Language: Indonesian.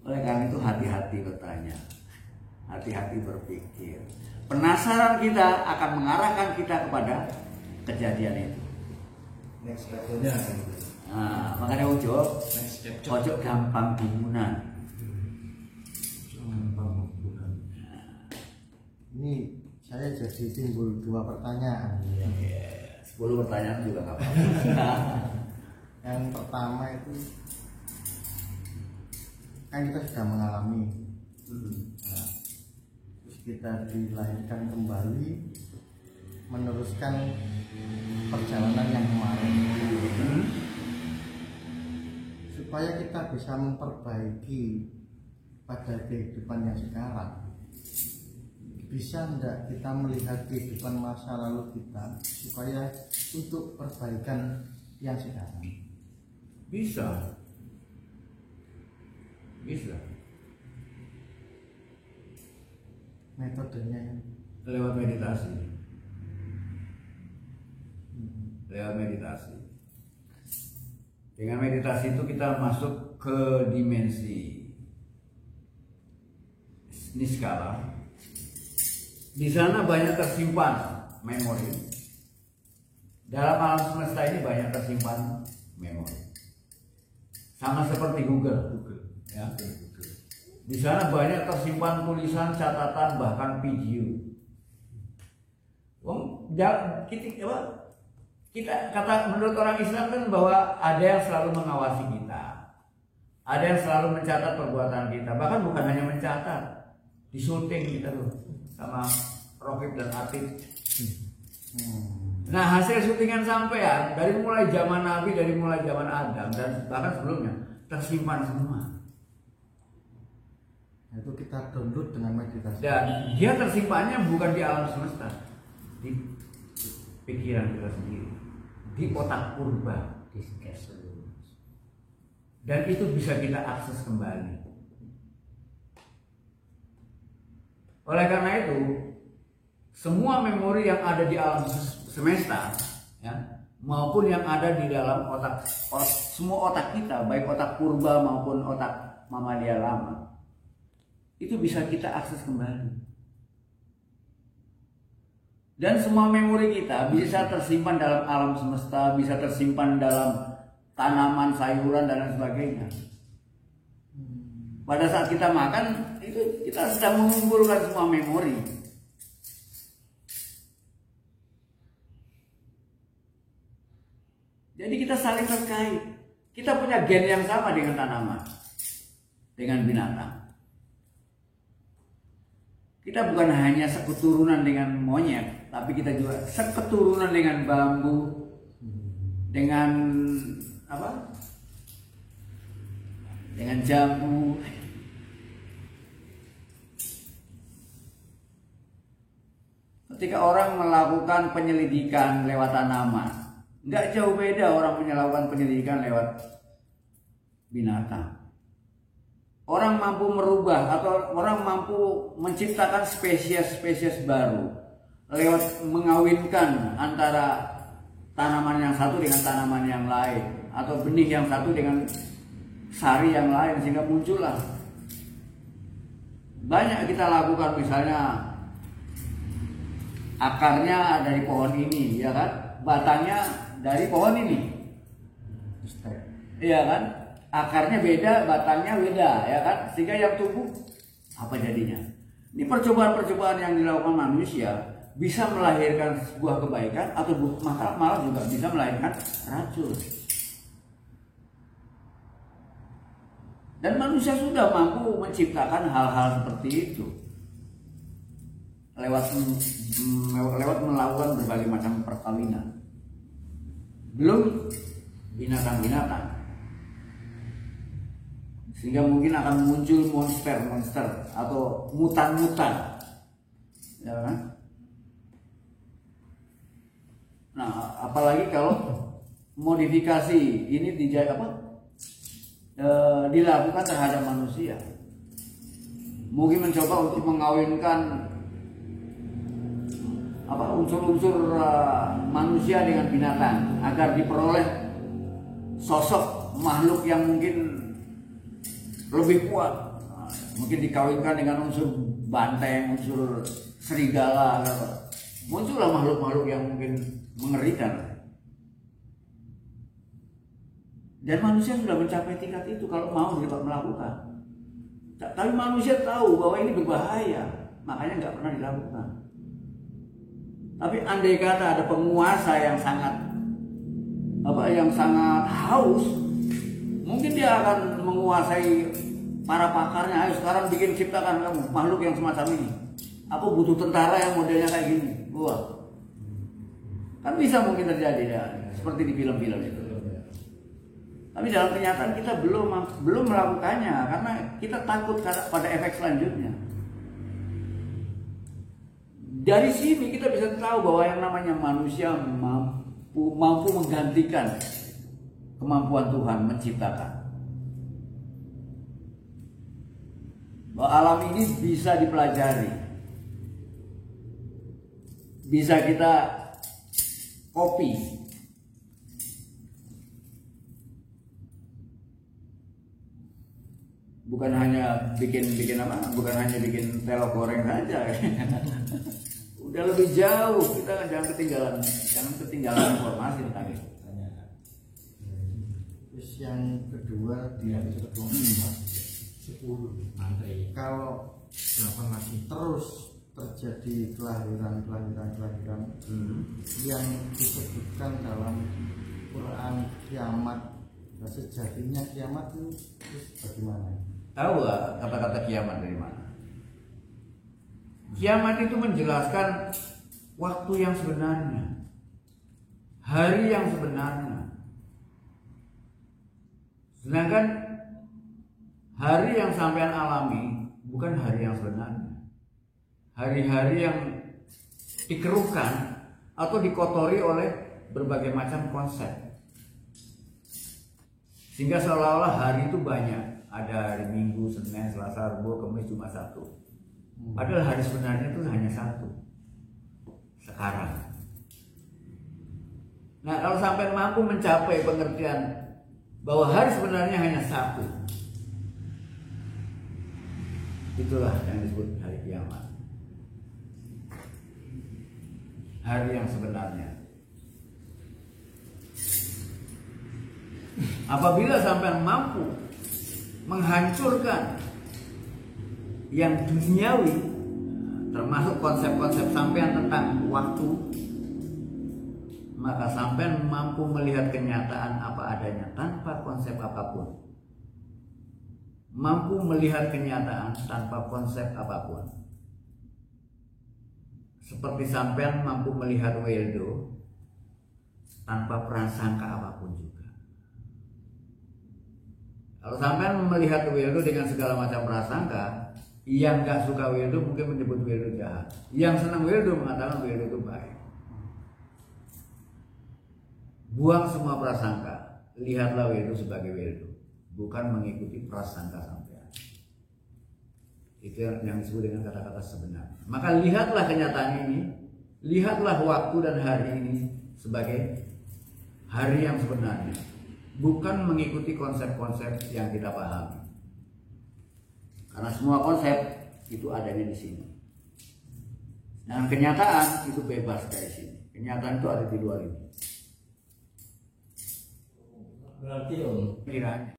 Oleh karena itu hati-hati bertanya, hati-hati berpikir. Penasaran kita akan mengarahkan kita kepada kejadian itu. Next step-nya. Nah, makanya ojo gampang bangunan. Ini saya jadi timbul 2 pertanyaan. 10 pertanyaan juga nggak apa-apa. Yang pertama itu kan kita sudah mengalami, nah, terus kita dilahirkan kembali, meneruskan perjalanan yang kemarin, supaya kita bisa memperbaiki pada kehidupan yang sekarang. Bisa enggak kita melihat kehidupan masa lalu kita supaya untuk perbaikan yang sekarang? Bisa. Metodenya Lewat meditasi. Lewat meditasi. Dengan meditasi itu kita masuk ke dimensi niskala. Di sana banyak tersimpan memori. Dalam alam semesta ini banyak tersimpan memori. Sama seperti Google. Ya. Di sana banyak tersimpan tulisan, catatan, bahkan video. Kita kata menurut orang Islam kan bahwa ada yang selalu mengawasi kita, ada yang selalu mencatat perbuatan kita, bahkan bukan hanya mencatat, disyuting kita loh sama Rokib dan Atif. Nah, hasil syutingan sampean dari mulai zaman Nabi, dari mulai zaman Adam dan bahkan sebelumnya tersimpan semua. itu kita download dengan meditasi. Dan dia tersimpannya bukan di alam semesta, di pikiran kita sendiri, di otak purba, di schedule. Dan itu bisa kita akses kembali. Oleh karena itu, semua memori yang ada di alam semesta, ya, maupun yang ada di dalam semua otak kita, baik otak purba maupun otak mamalia lama, itu bisa kita akses kembali. Dan semua memori kita bisa tersimpan dalam alam semesta, bisa tersimpan dalam tanaman, sayuran, dan lain sebagainya. Pada saat kita makan, itu kita sedang mengumpulkan semua memori. Jadi kita saling terkait. Kita punya gen yang sama dengan tanaman, dengan binatang. Kita bukan hanya seketurunan dengan monyet, tapi kita juga seketurunan dengan bambu, dengan apa? Dengan jambu. Ketika orang melakukan penyelidikan lewat tanaman, nggak jauh beda orang melakukan penyelidikan lewat binatang. Orang mampu merubah atau orang mampu menciptakan spesies-spesies baru lewat mengawinkan antara tanaman yang satu dengan tanaman yang lain, atau benih yang satu dengan sari yang lain, sehingga muncullah. Banyak kita lakukan, misalnya akarnya dari pohon ini, ya kan? Batangnya dari pohon ini, iya kan? Akarnya beda, batangnya beda, ya kan? Sehingga yang tumbuh apa jadinya? Ini percobaan-percobaan yang dilakukan manusia bisa melahirkan sebuah kebaikan atau malah juga bisa melahirkan racun. Dan manusia sudah mampu menciptakan hal-hal seperti itu lewat melakukan berbagai macam perkawinan. Belum binatang-binatang. Sehingga mungkin akan muncul monster atau mutan-mutan, ya kan? Nah, apalagi kalau modifikasi ini dilakukan terhadap manusia. Mungkin mencoba untuk mengawinkan unsur-unsur manusia dengan binatang agar diperoleh sosok makhluk yang mungkin lebih kuat, mungkin dikawinkan dengan unsur banteng, unsur serigala, muncullah makhluk-makhluk yang mungkin mengerikan. Dan manusia sudah mencapai tingkat itu kalau mau dapat melakukan. Tapi manusia tahu bahwa ini berbahaya, makanya nggak pernah dilakukan. Tapi andai kata ada penguasa yang sangat haus, mungkin dia akan menguasai para pakarnya. Ayo sekarang bikin ciptakan kamu makhluk yang semacam ini. Apa butuh tentara yang modelnya kayak gini? Wah, kan bisa mungkin terjadi ya, seperti di film-film itu. Tapi dalam kenyataan kita belum melakukannya karena kita takut pada efek selanjutnya. Dari sini kita bisa tahu bahwa yang namanya manusia mampu menggantikan kemampuan Tuhan menciptakan. Bahwa alam ini bisa dipelajari, bisa kita copy. Bukan hanya bikin telur goreng saja. Udah lebih jauh, kita jangan ketinggalan informasi tentang itu. Terus yang kedua di episode 10 kalau terus terjadi kelahiran yang disebutkan dalam Quran kiamat, sejatinya kiamat itu bagaimana? Tahu gak kata-kata kiamat dari mana? Kiamat itu menjelaskan waktu yang sebenarnya, hari yang sebenarnya. Sedangkan hari yang sampean alami bukan hari yang sebenarnya. Hari-hari yang dikeruhkan atau dikotori oleh berbagai macam konsep. Sehingga seolah-olah hari itu banyak. Ada hari Minggu, Senin, Selasa, Rabu, Kamis, Jumat, Sabtu. Padahal hari sebenarnya itu hanya satu. Sekarang. Nah, kalau sampai mampu mencapai pengertian bahwa hari sebenarnya hanya satu, itulah yang disebut hari kiamat. Hari yang sebenarnya. Apabila sampai mampu menghancurkan yang duniawi, termasuk konsep-konsep sampean tentang waktu, maka sampean mampu melihat kenyataan apa adanya tanpa konsep apapun. Mampu melihat kenyataan tanpa konsep apapun. Seperti sampean mampu melihat Weldo tanpa prasangka apapun juga. Kalau sampean melihat Weldo dengan segala macam prasangka, yang nggak suka Weldo mungkin menyebut Weldo jahat. Yang senang Weldo mengatakan Weldo itu baik. Buang semua prasangka, lihatlah Weldo sebagai Weldo, bukan mengikuti prasangka sampean. Itu yang disebut dengan kata-kata sebenarnya. Maka lihatlah kenyataan ini, lihatlah waktu dan hari ini sebagai hari yang sebenarnya, bukan mengikuti konsep-konsep yang kita pahami. Karena semua konsep itu adanya di sini. Nah, kenyataan itu bebas dari sini. Kenyataan itu ada di luar ini. Berarti Om, Kiranya